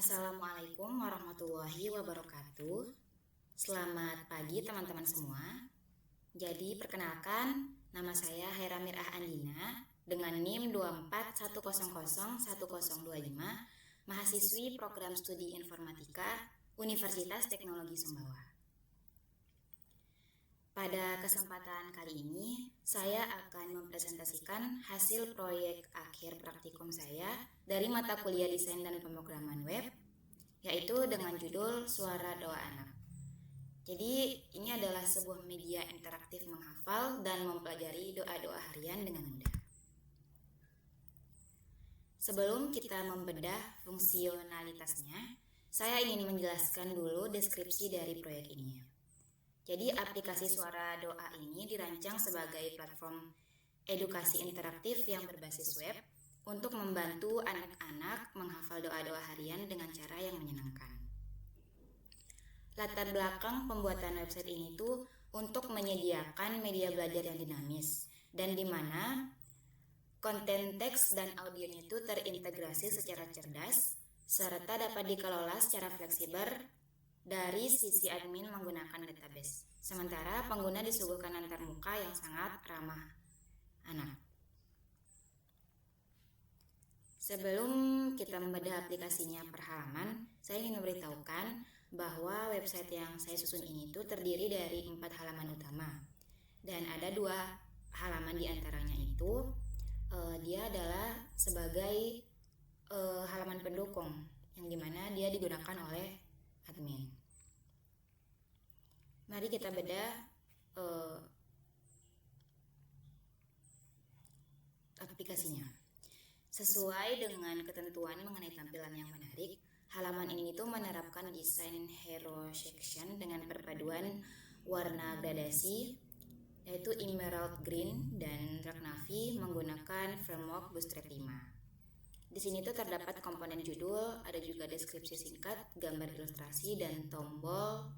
Assalamualaikum warahmatullahi wabarakatuh. Selamat pagi teman-teman semua. Jadi perkenalkan, nama saya Haira Mirah Andina dengan NIM 241001025, mahasiswi Program Studi Informatika Universitas Teknologi Sumbawa. Pada kesempatan kali ini, saya akan mempresentasikan hasil proyek akhir praktikum saya dari mata kuliah Desain dan Pemrograman Web, yaitu dengan judul Suara Doa Anak. Jadi, ini adalah sebuah media interaktif menghafal dan mempelajari doa-doa harian dengan mudah. Sebelum kita membedah fungsionalitasnya, saya ingin menjelaskan dulu deskripsi dari proyek ini. Jadi aplikasi Suara Doa ini dirancang sebagai platform edukasi interaktif yang berbasis web untuk membantu anak-anak menghafal doa-doa harian dengan cara yang menyenangkan. Latar belakang pembuatan website ini tuh untuk menyediakan media belajar yang dinamis dan di mana konten teks dan audionya itu terintegrasi secara cerdas serta dapat dikelola secara fleksibel dari sisi admin menggunakan database. Sementara pengguna disuguhkan antarmuka yang sangat ramah anak. Sebelum kita membedah aplikasinya per halaman, saya ingin memberitahukan bahwa website yang saya susun ini tuh terdiri dari 4 halaman utama. Dan ada 2 halaman di antaranya itu dia adalah sebagai halaman pendukung yang dimana dia digunakan oleh admin. Mari kita bedah aplikasinya. Sesuai dengan ketentuan mengenai tampilan yang menarik, halaman ini itu menerapkan desain hero section dengan perpaduan warna gradasi yaitu emerald green dan dark navy menggunakan framework Bootstrap 5. Di sini tuh terdapat komponen judul, ada juga deskripsi singkat, gambar ilustrasi dan tombol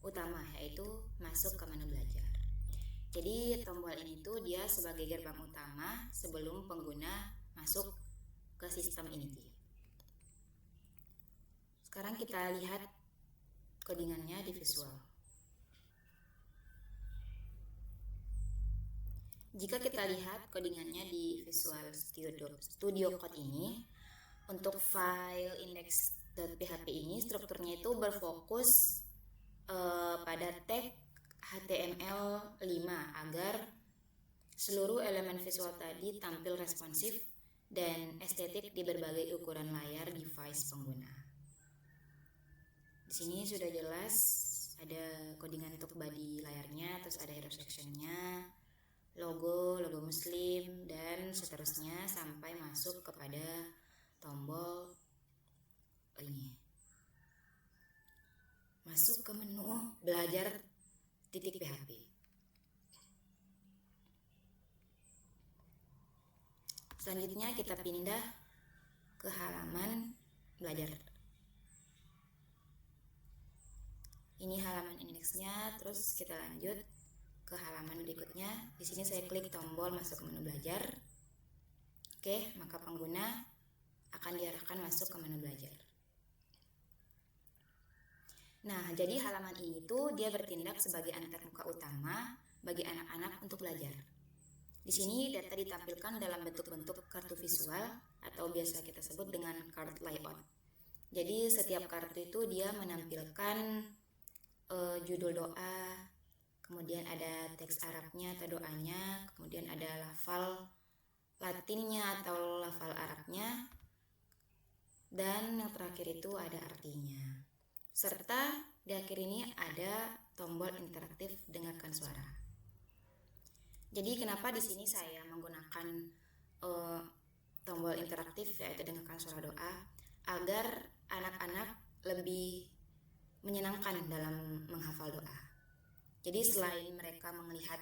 utama yaitu masuk ke menu belajar. Jadi tombol ini tuh dia sebagai gerbang utama sebelum pengguna masuk ke sistem ini. Sekarang kita lihat codingannya di visual. Jika kita lihat codingannya di Visual Studio Code ini, untuk file index.php ini strukturnya itu berfokus pada tag HTML5 agar seluruh elemen visual tadi tampil responsif dan estetik di berbagai ukuran layar device pengguna. Di sini sudah jelas ada codingan untuk body layarnya, terus ada hero sectionnya, logo muslim dan seterusnya sampai masuk kepada tombol ini. Masuk ke menu belajar .php. Selanjutnya kita pindah ke halaman belajar. Ini halaman indeksnya, terus kita lanjut ke halaman berikutnya. Di sini saya klik tombol masuk ke menu belajar. Oke, maka pengguna akan diarahkan masuk ke menu belajar. Nah, jadi halaman ini tuh dia bertindak sebagai antarmuka utama bagi anak-anak untuk belajar. Di sini data ditampilkan dalam bentuk-bentuk kartu visual atau biasa kita sebut dengan card layout. Jadi setiap kartu itu dia menampilkan judul doa, kemudian ada teks Arabnya atau doanya, kemudian ada lafal Latinnya atau lafal Arabnya, dan yang terakhir itu ada artinya. Serta di akhir ini ada tombol interaktif dengarkan suara. Jadi kenapa di sini saya menggunakan tombol interaktif yaitu dengarkan suara doa agar anak-anak lebih menyenangkan dalam menghafal doa. Jadi selain mereka melihat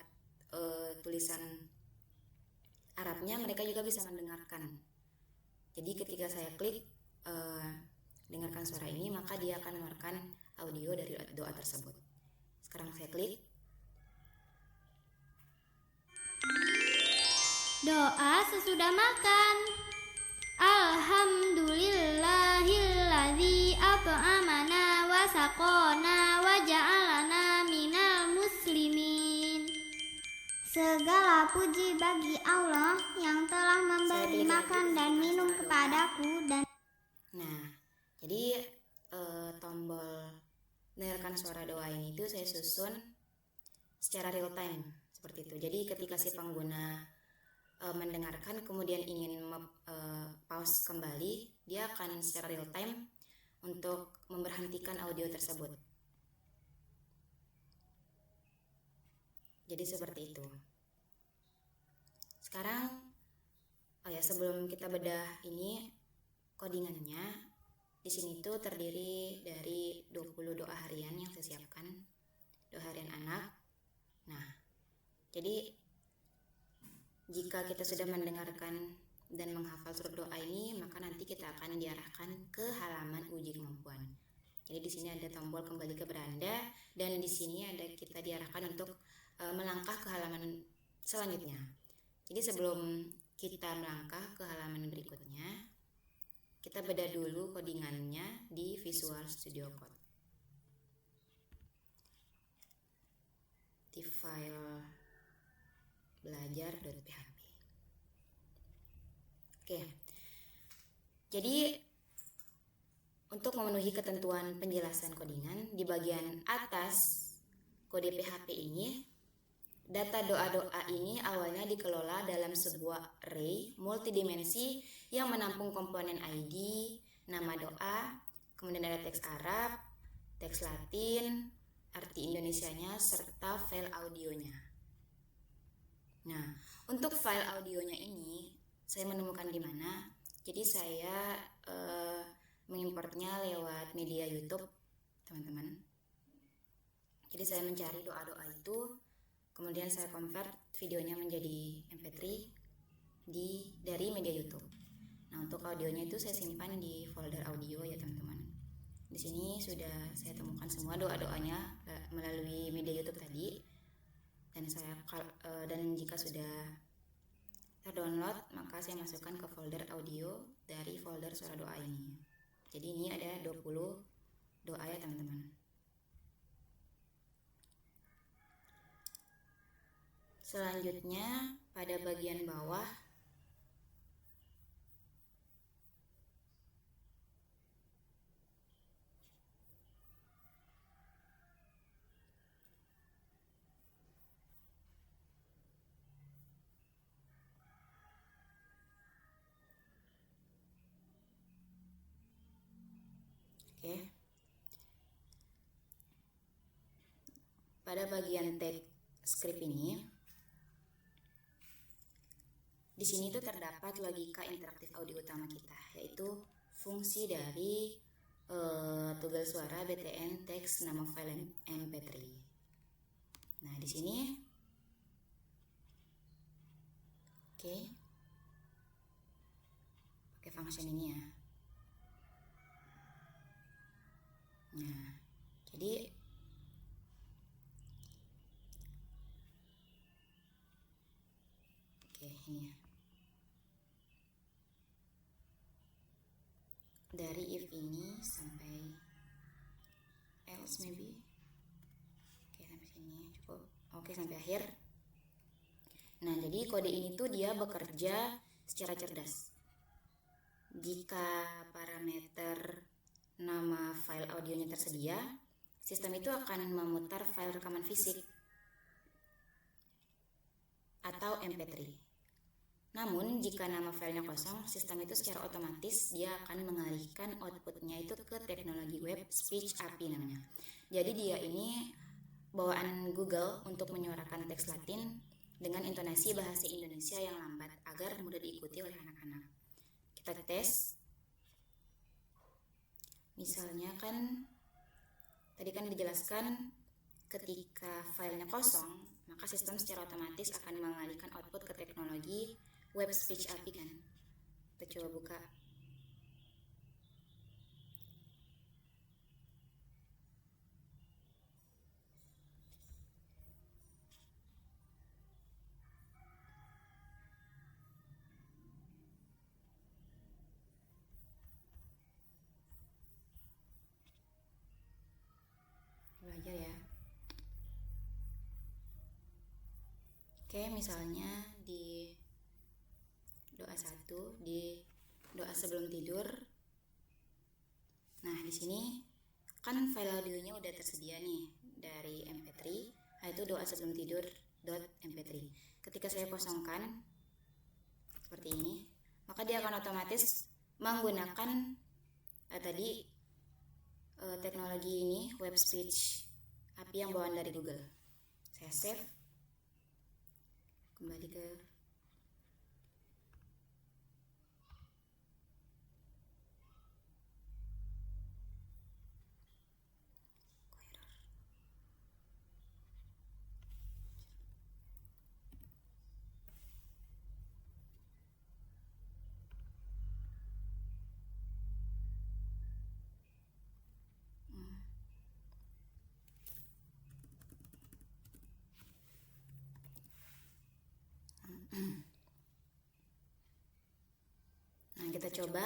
tulisan Arabnya, mereka juga bisa mendengarkan. Jadi ketika saya klik dengarkan suara ini, maka dia akan mengeluarkan audio dari doa tersebut. Sekarang saya klik. Doa sesudah makan. Alhamdulillahilladzi razaqana wa ja'alana minal muslimin. Segala puji bagi Allah yang telah memberi makan dan minum kepadaku dan Nah, jadi tombol dengarkan suara doa ini itu saya susun secara real time seperti itu. Jadi ketika si pengguna mendengarkan kemudian ingin pause kembali, dia akan secara real time untuk memberhentikan audio tersebut. Jadi seperti itu. Sekarang sebelum kita bedah ini codingannya, di sini tuh terdiri dari 20 doa harian yang saya siapkan, doa harian anak. Nah, jadi jika kita sudah mendengarkan dan menghafal surat doa ini, maka nanti kita akan diarahkan ke halaman uji kemampuan. Jadi di sini ada tombol kembali ke beranda dan di sini ada kita diarahkan untuk melangkah ke halaman selanjutnya. Jadi sebelum kita melangkah ke halaman berikutnya, kita bedah dulu codingannya di Visual Studio Code. Di file belajar.php. Oke. Jadi untuk memenuhi ketentuan penjelasan codingan di bagian atas kode PHP ini, data doa-doa ini awalnya dikelola dalam sebuah array multidimensi yang menampung komponen ID, nama doa, kemudian ada teks Arab, teks Latin, arti Indonesianya, serta file audionya. Nah, untuk file audionya ini saya menemukan di mana. Jadi saya mengimportnya lewat media YouTube, teman-teman. Jadi saya mencari doa-doa itu, kemudian saya convert videonya menjadi MP3 dari media YouTube. Nah, untuk audionya itu saya simpan di folder audio ya, teman-teman. Di sini sudah saya temukan semua doa-doanya melalui media YouTube tadi. Dan jika sudah terdownload, maka saya masukkan ke folder audio dari folder suara doa ini. Jadi ini ada 20 doa ya, teman-teman. Selanjutnya pada bagian bawah pada bagian tag script ini, di sini tuh terdapat logika interaktif audio utama kita, yaitu fungsi dari tugel suara btn teks nama file mp3. Nah, di sini pakai function ini ya. Nah, jadi ini ya. Dari if ini sampai else maybe. Sampai sini cukup. Sampai akhir. Nah, jadi kode ini tuh dia bekerja secara cerdas. Jika parameter nama file audionya tersedia, sistem itu akan memutar file rekaman fisik atau MP3. Namun, jika nama filenya kosong, sistem itu secara otomatis dia akan mengalihkan outputnya itu ke teknologi web speech API namanya. Jadi dia ini bawaan Google untuk menyuarakan teks Latin dengan intonasi bahasa Indonesia yang lambat agar mudah diikuti oleh anak-anak. Kita tes. Misalnya kan tadi kan dijelaskan ketika filenya kosong, maka sistem secara otomatis akan mengalihkan output ke teknologi web speech API kan. Kita coba buka. Oke, misalnya di doa 1, di doa sebelum tidur. Nah, di sini kan file audionya udah tersedia nih dari MP3, yaitu doa sebelum tidur .mp3. Ketika saya kosongkan seperti ini, maka dia akan otomatis menggunakan teknologi ini, web speech API yang bawaan dari Google. Saya save, kembali ke Nah, kita coba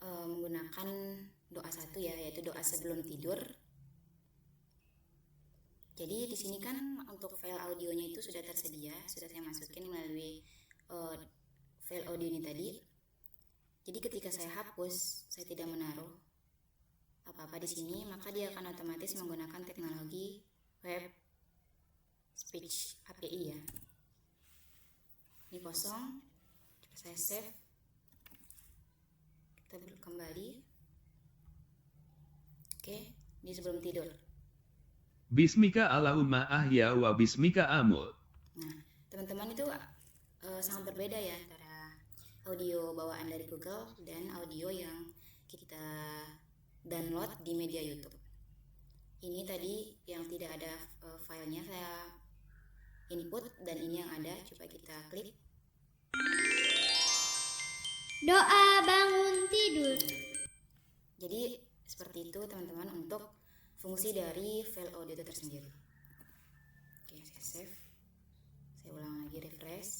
menggunakan doa 1 ya, yaitu doa sebelum tidur. Jadi di sini kan untuk file audionya itu sudah tersedia, sudah saya masukin melalui file audio ini tadi. Jadi ketika saya hapus, saya tidak menaruh apa-apa di sini, maka dia akan otomatis menggunakan teknologi web speech API ya. Ini kosong, saya save, kita kembali. Oke, di sebelum tidur. Bismika Allahumma ahya wa bismika amut. Nah, teman-teman itu sangat berbeda ya antara audio bawaan dari Google dan audio yang kita download di media YouTube. Ini tadi yang tidak ada filenya saya input, dan ini yang ada, coba kita klik. Doa bangun tidur. Jadi seperti itu teman-teman untuk fungsi dari file audio itu tersendiri. Oke, saya save, saya ulang lagi, refresh.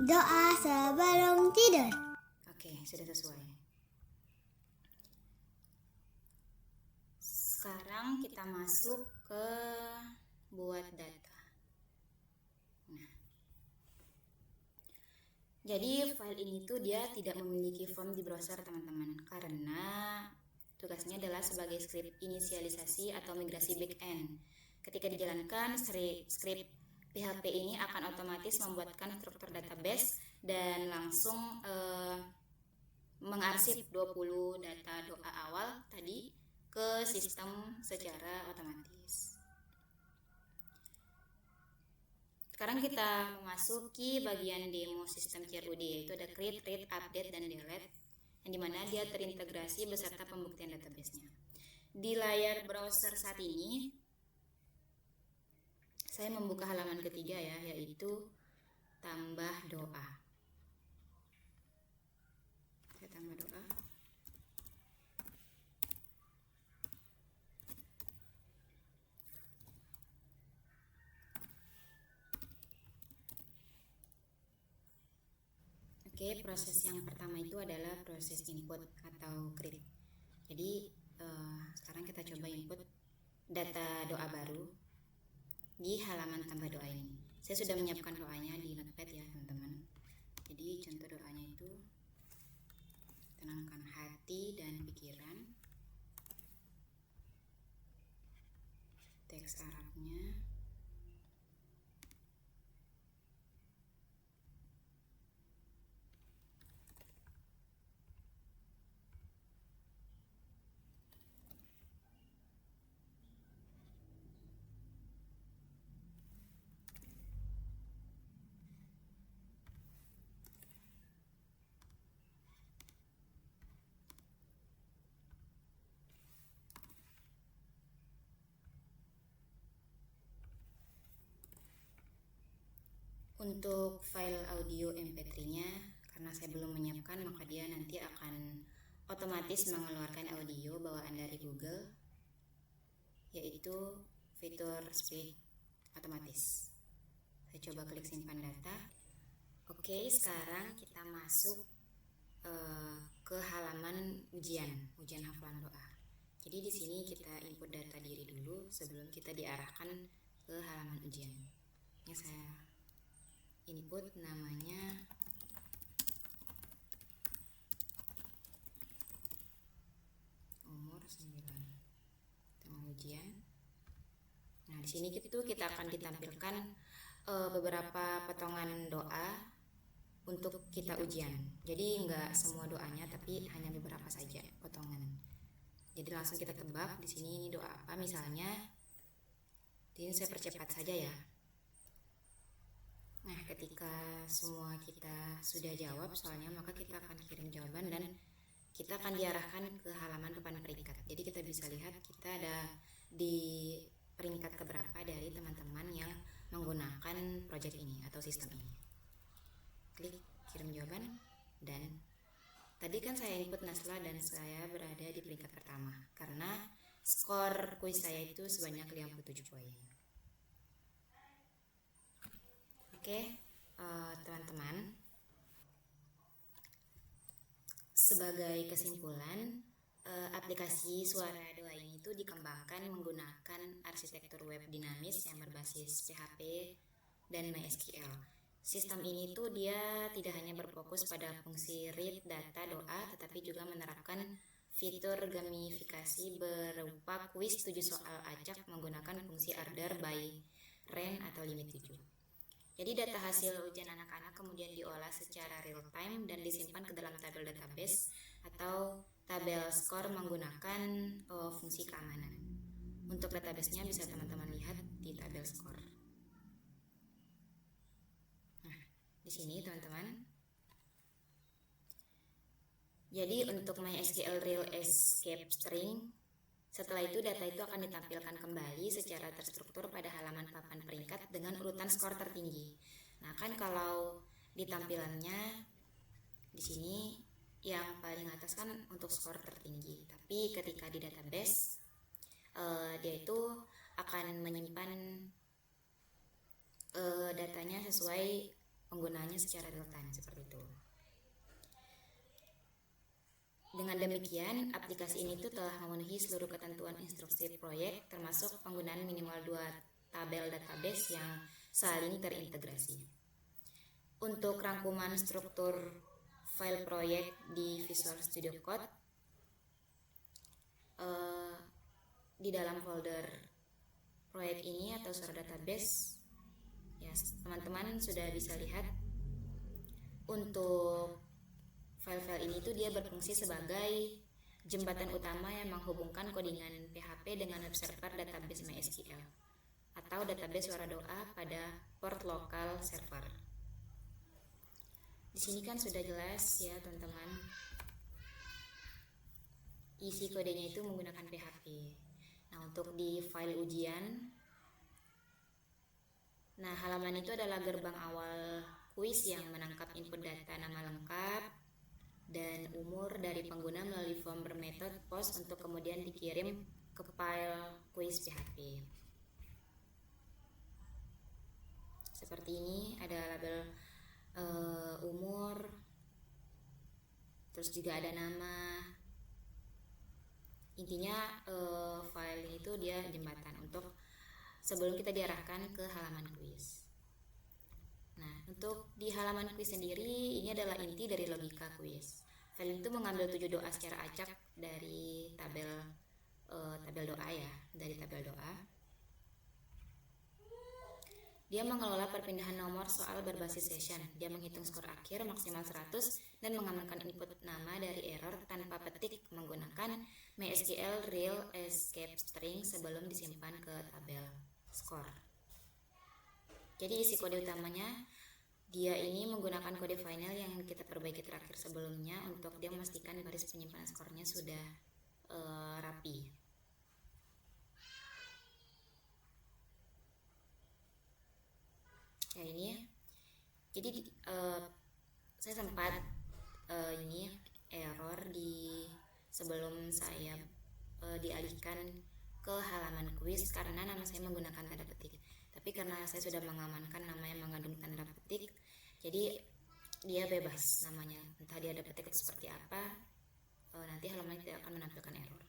Doa sebelum tidur. Oke, sudah sesuai. Sekarang kita masuk ke buat data. Nah, jadi file ini tuh dia tidak memiliki form di browser teman-teman, karena tugasnya adalah sebagai script inisialisasi atau migrasi backend. Ketika dijalankan, script PHP ini akan otomatis membuatkan struktur database dan langsung mengarsip 20 data doa awal tadi ke sistem secara otomatis. Sekarang kita memasuki bagian demo sistem CRUD, yaitu ada create, read, update, dan delete, yang dimana dia terintegrasi beserta pembuktian database-nya. Di layar browser saat ini, saya membuka halaman ketiga ya, yaitu tambah doa. Saya tambah doa. Oke, proses yang pertama itu adalah proses input atau create. Jadi sekarang kita coba input data doa baru di halaman tambah doa ini. Saya sudah menyiapkan doanya di notepad ya teman-teman. Jadi contoh doanya itu, tenangkan hati dan pikiran. Teks Arabnya. Untuk file audio MP3-nya, karena saya belum menyiapkan, maka dia nanti akan otomatis mengeluarkan audio bawaan dari Google, yaitu fitur speed otomatis. Saya coba klik simpan data. Oke, sekarang kita masuk ke halaman ujian hafalan doa. Jadi di sini kita input data diri dulu sebelum kita diarahkan ke halaman ujian. Yang saya input namanya umur 9, tema ujian. Nah, di sini kita akan ditampilkan beberapa potongan doa untuk kita ujian. Jadi nggak semua doanya, tapi hanya beberapa saja potongan. Jadi langsung kita tebak di sini ini doa apa misalnya. Ini saya percepat saja ya. Nah, ketika semua kita sudah jawab soalnya, maka kita akan kirim jawaban dan kita akan diarahkan ke halaman papan peringkat. Jadi kita bisa lihat kita ada di peringkat keberapa dari teman-teman yang menggunakan project ini atau sistem ini. Klik kirim jawaban, dan tadi kan saya input Nasla dan saya berada di peringkat pertama karena skor kuis saya itu sebanyak 57 poin. Oke, teman-teman, sebagai kesimpulan, aplikasi suara doa ini itu dikembangkan menggunakan arsitektur web dinamis yang berbasis PHP dan MySQL. Sistem ini tuh dia tidak hanya berfokus pada fungsi read data doa, tetapi juga menerapkan fitur gamifikasi berupa kuis 7 soal acak menggunakan fungsi order by rank atau limit 7. Jadi data hasil ujian anak-anak kemudian diolah secara real time dan disimpan ke dalam tabel database atau tabel skor menggunakan fungsi keamanan. Untuk databasenya bisa teman-teman lihat di tabel skor. Nah, di sini teman-teman. Jadi untuk MySQL Real Escape String, setelah itu data itu akan ditampilkan kembali secara terstruktur pada halaman papan peringkat dengan urutan skor tertinggi. Nah, kan kalau di tampilannya di sini yang paling atas kan untuk skor tertinggi, tapi ketika di database dia itu akan menyimpan datanya sesuai penggunanya secara real time seperti itu. Dengan demikian, aplikasi ini tuh telah memenuhi seluruh ketentuan instruksi proyek, termasuk penggunaan minimal 2 tabel database yang saling terintegrasi. Untuk rangkuman struktur file proyek di Visual Studio Code, di dalam folder proyek ini atau suara database, ya teman-teman sudah bisa lihat untuk file-file ini tuh dia berfungsi sebagai jembatan utama yang menghubungkan codingan PHP dengan web server database MySQL atau database suara doa pada port lokal server. Di sini kan sudah jelas ya teman-teman. Isi kodenya itu menggunakan PHP. Nah, untuk di file ujian, nah halaman itu adalah gerbang awal kuis yang menangkap input data nama lengkap dan umur dari pengguna melalui form bermetode post untuk kemudian dikirim ke file kuis PHP. Seperti ini ada label umur, terus juga ada nama. Intinya file ini tuh dia jembatan untuk sebelum kita diarahkan ke halaman kuis. Nah, untuk di halaman kuis sendiri, ini adalah inti dari logika kuis. File itu mengambil 7 doa secara acak dari tabel doa ya, dari tabel doa. Dia mengelola perpindahan nomor soal berbasis session. Dia menghitung skor akhir maksimal 100 dan mengamankan input nama dari error tanpa petik menggunakan MySQL Real Escape String sebelum disimpan ke tabel skor. Jadi isi kode utamanya dia ini menggunakan kode final yang kita perbaiki terakhir sebelumnya untuk dia memastikan baris penyimpanan skornya sudah rapi. Ya ini ya. Jadi saya sempat ini error di sebelum saya dialihkan ke halaman kuis karena nama saya menggunakan tanda petik. Tapi karena saya sudah mengamankan nama yang mengandung tanda petik, jadi dia bebas namanya. Entah dia ada petik seperti apa, nanti halaman tidak akan menampilkan error.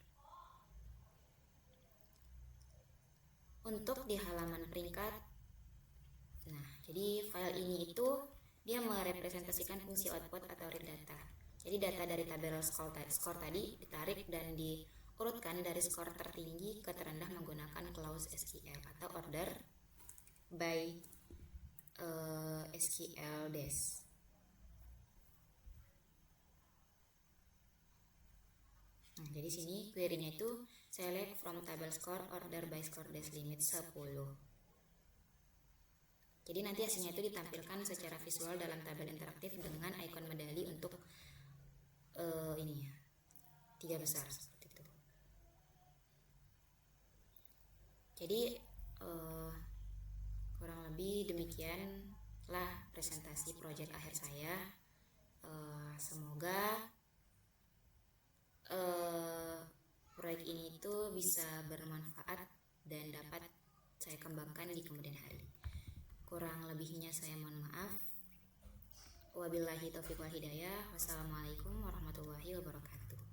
Untuk di halaman peringkat, nah jadi file ini itu dia merepresentasikan fungsi output atau read data. Jadi data dari tabel skor tadi ditarik dan diurutkan dari skor tertinggi ke terendah menggunakan clause SQL atau order by SQL dash. Nah, jadi sini query-nya itu select from table score order by score dash limit 10. Jadi nanti hasilnya itu ditampilkan secara visual dalam tabel interaktif dengan ikon medali untuk ini ya, 3 besar seperti itu. Jadi kurang lebih demikianlah presentasi proyek akhir saya. Semoga proyek ini itu bisa bermanfaat dan dapat saya kembangkan di kemudian hari. Kurang lebihnya saya mohon maaf. Wabillahi taufiq wal hidayah. Wassalamualaikum warahmatullahi wabarakatuh.